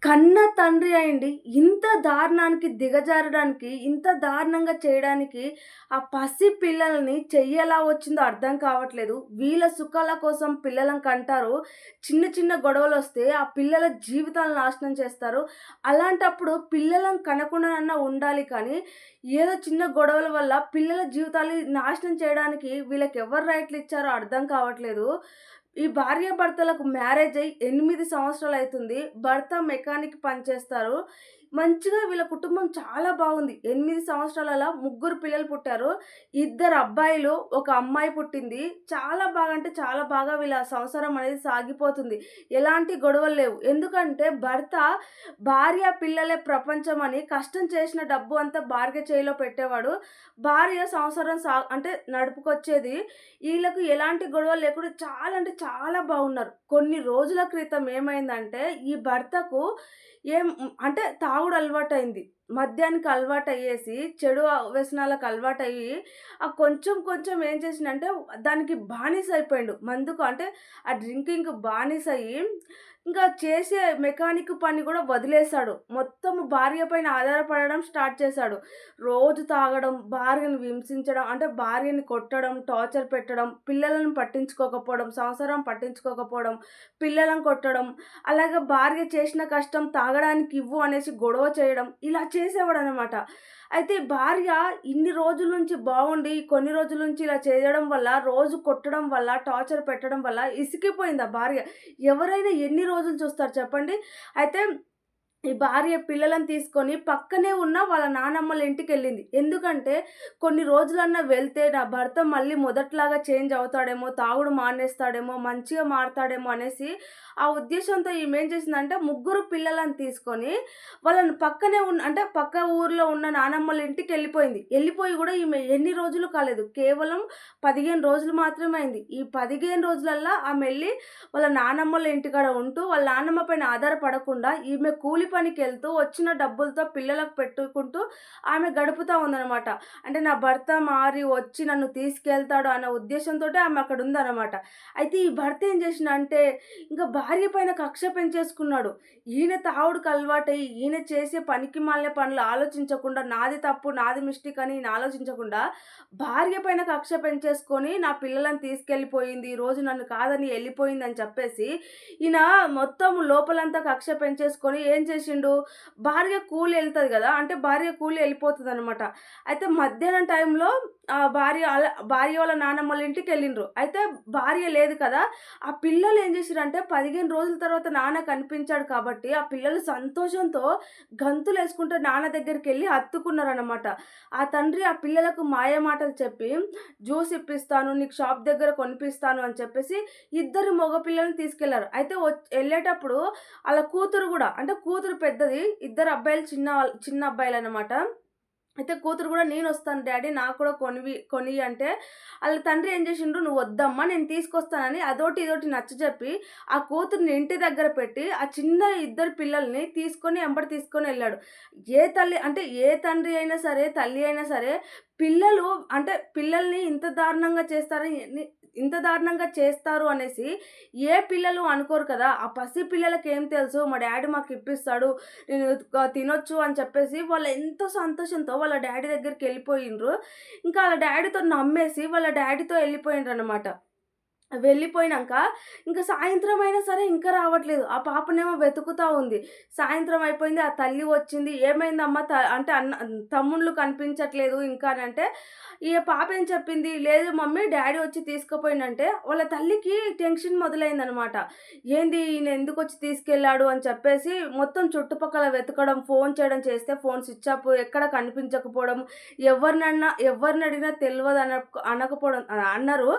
కన్న తండ్రి అయ్యుండి ఇంత దారుణానికి దిగజారడానికి, ఇంత దారుణంగా చేయడానికి ఆ పసి పిల్లల్ని చెయ్యెలా వచ్చిందో అర్థం కావట్లేదు. వీళ్ళ సుఖాల కోసం పిల్లలను కంటారు. చిన్న చిన్న గొడవలొస్తే ఆ పిల్లల జీవితాలను నాశనం చేస్తారు. అలాంటప్పుడు పిల్లలను కనకుండానన్నా ఉండాలి కానీ, ఏదో చిన్న గొడవల వల్ల పిల్లల జీవితాలు నాశనం చేయడానికి వీళ్ళకెవరు రైట్లిచ్చారో అర్థం కావట్లేదు. ఈ భార్యాభర్తలకు మ్యారేజై 8 సంవత్సరాలయితుంది. భర్త మెకానిక్ పని చేస్తారు. మంచిగా వీళ్ళ కుటుంబం చాలా బాగుంది. 8 సంవత్సరాలలో ముగ్గురు పిల్లలు పుట్టారు. ఇద్దరు అబ్బాయిలు, ఒక అమ్మాయి పుట్టింది. చాలా బాగా అంటే చాలా బాగా వీళ్ళ సంసారం అనేది సాగిపోతుంది. ఎలాంటి గొడవలు లేవు. ఎందుకంటే భర్త భార్య, పిల్లలే ప్రపంచమని కష్టం చేసిన డబ్బు అంతా భార్య చేతిలో పెట్టేవాడు. భార్య సంసారం అంటే నడుపుకొచ్చేది. ఈళ్ళకు ఎలాంటి గొడవలు లేకుండా చాలా అంటే చాలా బాగున్నారు. కొన్ని రోజుల క్రితం ఏమైందంటే, ఈ భర్తకు అంటే తాగుడు అలవాటయింది. మద్యానికి అలవాటయ్యేసి, చెడు వ్యసనాలకు అలవాటయ్యి, కొంచెం కొంచెం ఏం చేసిండంటే, దానికి బానిసయిపోయిండు. మందుకు అంటే, ఆ డ్రింకింగ్‌కి బానిసయ్యి, ఇంకా చేసే మెకానిక్ పని గూడా వదిలేసాడు. మొత్తం భార్య పైన ఆధారపడడం స్టార్ట్ చేశాడు. రోజు తాగడం, భార్యను హింసించడం, అంటే భార్యని కొట్టడం, టార్చర్ పెట్టడం, పిల్లలను పట్టించుకోకపోవడం, సంసారం పట్టించుకోకపోవడం, పిల్లలను కొట్టడం, అలాగే భార్య చేసిన కష్టం తాగడానికి ఇవ్వు అనేసి గొడవ చేయడం, ఇలా చేసేవాడనమాట. అయితే భార్య ఇన్ని రోజుల నుంచి బాగుండి, కొన్ని రోజుల నుంచి ఇలా చేయడం వల్ల, రోజు కొట్టడం వల్ల, టార్చర్ పెట్టడం వల్ల ఇసికిపోయింది ఆ భార్య. ఎవరైనా ఎన్ని రోజులు చూస్తారు చెప్పండి? అయితే ఈ భార్య పిల్లలను తీసుకొని పక్కనే ఉన్న వాళ్ళ నానమ్మల ఇంటికెళ్ళింది. ఎందుకంటే కొన్ని రోజులన్నా వెళ్తే నా భర్త మళ్ళీ మొదట్లాగా చేంజ్ అవుతాడేమో, తాగుడు మానేస్తాడేమో, మంచిగా మారతాడేమో అనేసి ఆ ఉద్దేశంతో ఈమె ఏం చేసిందంటే ముగ్గురు పిల్లలను తీసుకొని వాళ్ళని పక్కనే అంటే పక్క ఊర్లో ఉన్న నానమ్మల ఇంటికెళ్ళిపోయింది. ఎళ్ళిపోయి గూడా ఈమె ఎన్ని రోజులు కాలేదు. కేవలం 15 రోజులు మాత్రమే అయింది. ఈ 15 రోజులల్లా ఆమె వాళ్ళ నానమ్మల ఇంటికాడ ఉంటూ, వాళ్ళ నానమ్మ పైన ఆధారపడకుండా ఈమె కూలి పనికెళ్తూ వచ్చిన డబ్బులతో పిల్లలకు పెట్టుకుంటూ ఆమె గడుపుతా ఉందనమాట. అంటే నా భర్త మారి వచ్చి నన్ను తీసుకెళ్తాడు అన్న ఉద్దేశంతోటే ఆమె అక్కడ ఉందనమాట. అయితే ఈ భర్త ఏం చేసిండంటే ఇంక భార్య పైన కక్ష పెంచేసుకున్నాడు. ఈయన తాగుడుకి అలవాటై ఈయన చేసే పనికిమాలిన పనులు ఆలోచించకుండా నాది తప్పు, నాది మిస్టేక్ అని ఈయన ఆలోచించకుండా భార్య పైన కక్ష పెంచేసుకొని నా పిల్లలను తీసుకెళ్ళిపోయింది, ఈరోజు నన్ను కాదని ఎళ్ళిపోయిందని చెప్పేసి ఈయన మొత్తం లోపలంతా కక్ష పెంచేసుకొని ఏం చేసిండు, భార్య కూలి ఎళ్తది గదా! అంటే భార్య కూలి ఎళ్ళిపోతదనమాట. అయితే మధ్యాహ్నం టైంలో భార్య వాళ్ళ నానమ్మోళ్ళ ఇంటికెళ్ళిండ్రు. అయితే భార్య లేదు కదా! ఆ పిల్లలు ఏం చేసిర్రంటే 15 రోజుల తర్వాత నాన్న కనిపించాడు కాబట్టి, ఆ పిల్లలు సంతోషంతో గంతులేసుకుంటూ నాన్న దగ్గరికెళ్ళి హత్తుకున్నారనమాట. ఆ తండ్రి ఆ పిల్లలకు మాయమాటలు చెప్పి, జ్యూస్ ఇప్పిస్తాను, నీకు షాప్ దగ్గర కొనిపిస్తాను అని చెప్పేసి ఇద్దరు మగ పిల్లల్ని తీసుకెళ్లారు. అయితే ఎళ్ళేటప్పుడు ఆళ్ళ కూతురు గూడా అంటే కూతురు పెద్దది. ఇద్దరు అబ్బాయిలు చిన్న అబ్బాయిలనమాట. అయితే కూతురు గూడా నేనొస్తాను డ్యాడీ నాకు కూడా కొనియి అంటే, ఆళ్ళ తండ్రి ఏం జేషిండు, "నువ్వొద్దమ్మా నేను తీసుకొస్తానని" అదోటి ఇదోటి నచ్చజెప్పి, ఆ కూతురిని ఇంటి దగ్గర పెట్టి, ఆ చిన్న ఇద్దరు పిల్లల్ని తీసుకొని ఎంబడి తీసుకొనెళ్ళాడు. ఏ తల్లి అంటే ఏ తండ్రి అయినా సరే, తల్లి అయినా సరే, పిల్లలు అంటే పిల్లల్ని ఇంత దారుణంగా చేస్తారు అనేసి ఏ పిల్లలు అనుకోరు కదా! ఆ పసి పిల్లలకేం తెలుసు మా డ్యాడీ మాకిప్పిస్తాడు, నేను తినొచ్చు అని చెప్పేసి వాళ్ళు ఎంతో సంతోషంతో వాళ్ళ డ్యాడీ దగ్గరికెళ్ళిపోయిండ్రు. ఇంకా ఆళ్ళ డ్యాడీతో నమ్మేసి వాళ్ళ డ్యాడీతో ఎళ్ళిపోయిండ్రనమాట. వెళ్ళిపోయినంక ఇంక సాయంత్రం అయినా సరే ఇంకా రావట్లేదు. ఆ పాపనేమో వెతుకుతా ఉంది. సాయంత్రం అయిపోయింది. ఆ తల్లి వచ్చింది. "ఏమైందమ్మా అంటే తమ్ముళ్ళు కనిపించట్లేదు ఇంకా" అనంటే, ఈ పాప ఏం చెప్పింది, "లేదు మమ్మీ డ్యాడీ వచ్చి తీసుకుపోయిండంటే" వాళ్ళ తల్లికి టెన్షన్ మొదలైందనమాట. ఏంది ఈయన ఎందుకొచ్చి తీసుకెళ్ళాడు అని చెప్పేసి మొత్తం చుట్టుపక్కల వెతకడం, ఫోన్ చేయడం చేస్తే ఫోన్ స్విచ్ ఆఫ్, ఎక్కడ కనిపించకపోవడం, ఎవరినడిగినా అనకపోవడం అన్నారు.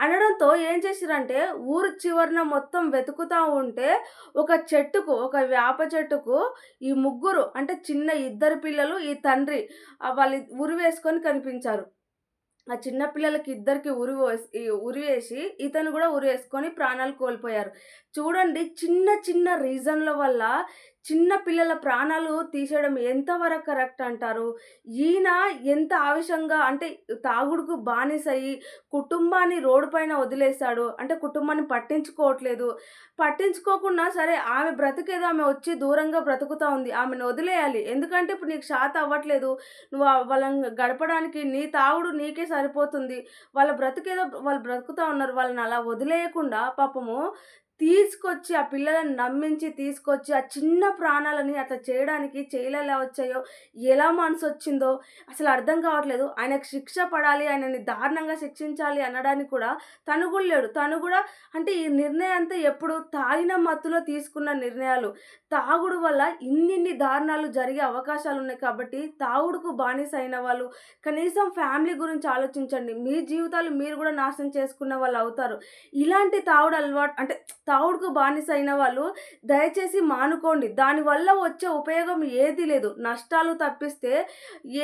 అనడంతో ఏం చేసిర్రంటే, ఊరు చివరన మొత్తం వెతుకుతా ఉంటే, ఒక వేప చెట్టుకు ఈ ముగ్గురు అంటే చిన్న ఇద్దరు పిల్లలు, ఈ తండ్రి వాళ్ళు ఉరివేసుకొని కనిపించారు. ఆ చిన్న పిల్లలకి ఇద్దరికి ఉరివేసి ఇతను గూడా ఉరేసుకొని ప్రాణాలు కోల్పోయారు. చూడండి చిన్న చిన్న రీజన్‌ల వల్ల చిన్న పిల్లల ప్రాణాలు తీసేయడం ఎంతవరకు కరెక్ట్ అంటారు? ఈయన ఎంత ఆవేశంగా అంటే తాగుడుకు బానిసయ్యి కుటుంబాన్ని రోడ్డు పైన వదిలేసాడు. అంటే కుటుంబాన్ని పట్టించుకోవట్లేదు. పట్టించుకోకుండా సరే ఆమె బ్రతికేదో ఆమె వచ్చి దూరంగా బ్రతుకుతా ఉంది. ఆమెను వదిలేయాలి. ఎందుకంటే ఇప్పుడు నీకు శాత అవ్వట్లేదు. నువ్వు వాళ్ళని గడపడానికి నీ తాగుడు నీకే సరిపోతుంది. వాళ్ళ బ్రతుకేదో వాళ్ళు బ్రతుకుతా ఉన్నారు. వాళ్ళని అలా వదిలేయకుండా పాపము తీసుకొచ్చి ఆ పిల్లలని నమ్మించి తీసుకొచ్చి ఆ చిన్న ప్రాణాలని అట్లా చేయడానికి చెయ్యిలెలా వచ్చాయో, ఎలా మనసొచ్చిందో అసలు అర్థం కావట్లేదు. ఆయనకు శిక్ష పడాలి, ఆయనని దారుణంగా శిక్షించాలి అనడానికి కూడా తను కూడా లేడు. తను కూడా అంటే ఈ నిర్ణయం అంతా ఎప్పుడు తాగిన మత్తులో తీసుకున్న నిర్ణయాలు. తాగుడు వల్ల ఇన్నిన్ని దారుణాలు జరిగే అవకాశాలున్నాయి కాబట్టి తాగుడుకు బానిస అయిన వాళ్ళు కనీసం ఫ్యామిలీ గురించి ఆలోచించండి. మీ జీవితాలు మీరు కూడా నాశనం చేసుకున్న వాళ్ళవుతారు. ఇలాంటి తాగుడు అలవాటు అంటే తాగుడుకు బానిస అయిన వాళ్ళు దయచేసి మానుకోండి. దానివల్ల వచ్చే ఉపయోగం ఏది లేదు. నష్టాలు తప్పిస్తే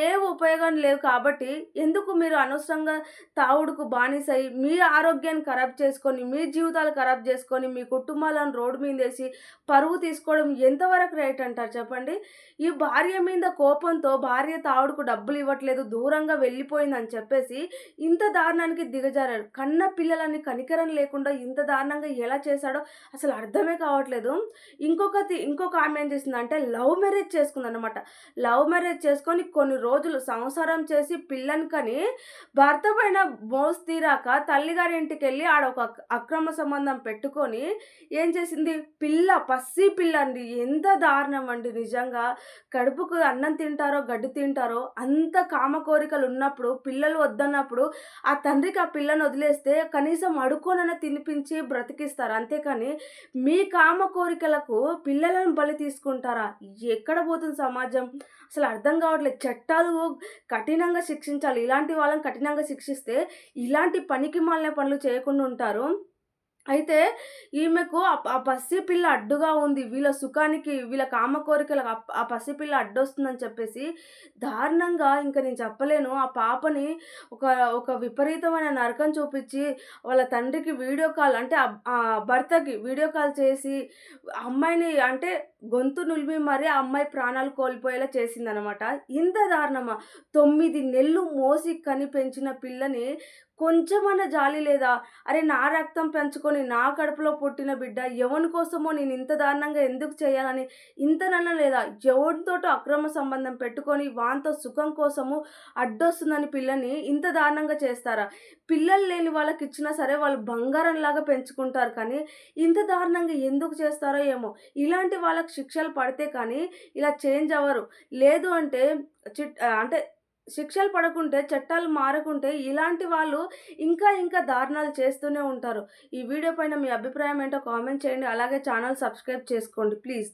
ఏ ఉపయోగం లేవు కాబట్టి ఎందుకు మీరు అనవసరంగా తాగుడుకు బానిసై మీ ఆరోగ్యాన్ని ఖరాబ్ చేసుకొని, మీ జీవితాలు ఖరాబ్ చేసుకొని, మీ కుటుంబాలను రోడ్డు మీదేసి పరువు తీసుకోవడం ఎంతవరకు రైట్ అంటారు చెప్పండి? ఈ భార్య మీద కోపంతో భార్య తాగుడుకు డబ్బులు ఇవ్వట్లేదు, దూరంగా వెళ్ళిపోయిందని చెప్పేసి ఇంత దారుణానికి దిగజారాడు. కన్న పిల్లలని కనికరం లేకుండా ఇంత దారుణంగా ఎలా చేశాడో అసలు అర్థమే కావట్లేదు. ఇంకొక ఆమె ఏం చేసిందంటే లవ్ మ్యారేజ్ చేసుకుందనమాట. లవ్ మ్యారేజ్ చేసుకొని కొన్ని రోజులు సంసారం చేసి పిల్లని కని భర్త పైన మోజు తీరాక తల్లిగారి ఇంటికెళ్ళి ఆడ ఒక అక్రమ సంబంధం పెట్టుకొని ఏం చేసింది పసి పిల్ల అండి. ఎంత దారుణం అండి నిజంగా. కడుపుకు అన్నం తింటారో, గడ్డి తింటారో అంత కామ కోరికలు ఉన్నప్పుడు, పిల్లలు వద్దన్నప్పుడు ఆ తండ్రికి ఆ పిల్లని వదిలేస్తే కనీసం అడుక్కోనన్నా తినిపించి బ్రతికిస్తారు. అంతేకాని మీ కామ కోరికలకు పిల్లలను బలి తీసుకుంటారా? ఎక్కడ పోతుంది సమాజం? అసలు అర్థం కావట్లేదు. చట్టాలు కఠినంగా శిక్షించాలి. ఇలాంటి వాళ్ళని కఠినంగా శిక్షిస్తే ఇలాంటి పనికిమాలిన పనులు చేయకుండా ఉంటారు. అయితే ఈమెకు ఆ పసిపిల్ల అడ్డుగా ఉంది. వీళ్ళ సుఖానికి, వీళ్ళ కామ కోరికలకు ఆ పసిపిల్ల అడ్డొస్తుందని చెప్పేసి దారుణంగా ఇంక నేను చెప్పలేను. ఆ పాపని ఒక ఒక విపరీతమైన నరకం చూపిచ్చి వాళ్ళ తండ్రికి వీడియో కాల్ అంటే భర్తకి వీడియో కాల్ చేసి అమ్మాయిని అంటే గొంతు నులిమి మరి ఆ అమ్మాయి ప్రాణాలు కోల్పోయేలా చేసిందనమాట. ఇంత దారుణమా? 9 నెలలు మోసి కని పెంచిన పిల్లని కొంచెమన్నా జాలి లేదా? అరే నా రక్తం పెంచుకొని నా కడుపులో పుట్టిన బిడ్డ ఎవని కోసమో నేను ఇంత దారుణంగా ఎందుకు చేయాలని ఇంతనన్నా లేదా? ఎవనితోటో అక్రమ సంబంధం పెట్టుకొని వానితో సుఖం కోసము అడ్డొస్తుందని పిల్లని ఇంత దారుణంగా చేస్తారా? పిల్లలు లేని వాళ్ళకిచ్చినా సరే వాళ్ళు బంగారంలాగా పెంచుకుంటారు కానీ ఇంత దారుణంగా ఎందుకు చేస్తారో ఏమో! ఇలాంటి వాళ్ళకి శిక్షలు పడితే కానీ ఇలా చేంజ్ అవ్వరు. లేదు అంటే అంటే శిక్షలు పడకుంటే, చట్టాలు మారకుంటే ఇలాంటి వాళ్ళు ఇంకా దారుణాలు చేస్తూనే ఉంటారు. ఈ వీడియో పైన మీ అభిప్రాయం ఏంటో కామెంట్ చేయండి. అలాగే ఛానల్ సబ్స్క్రైబ్ చేసుకోండి ప్లీజ్.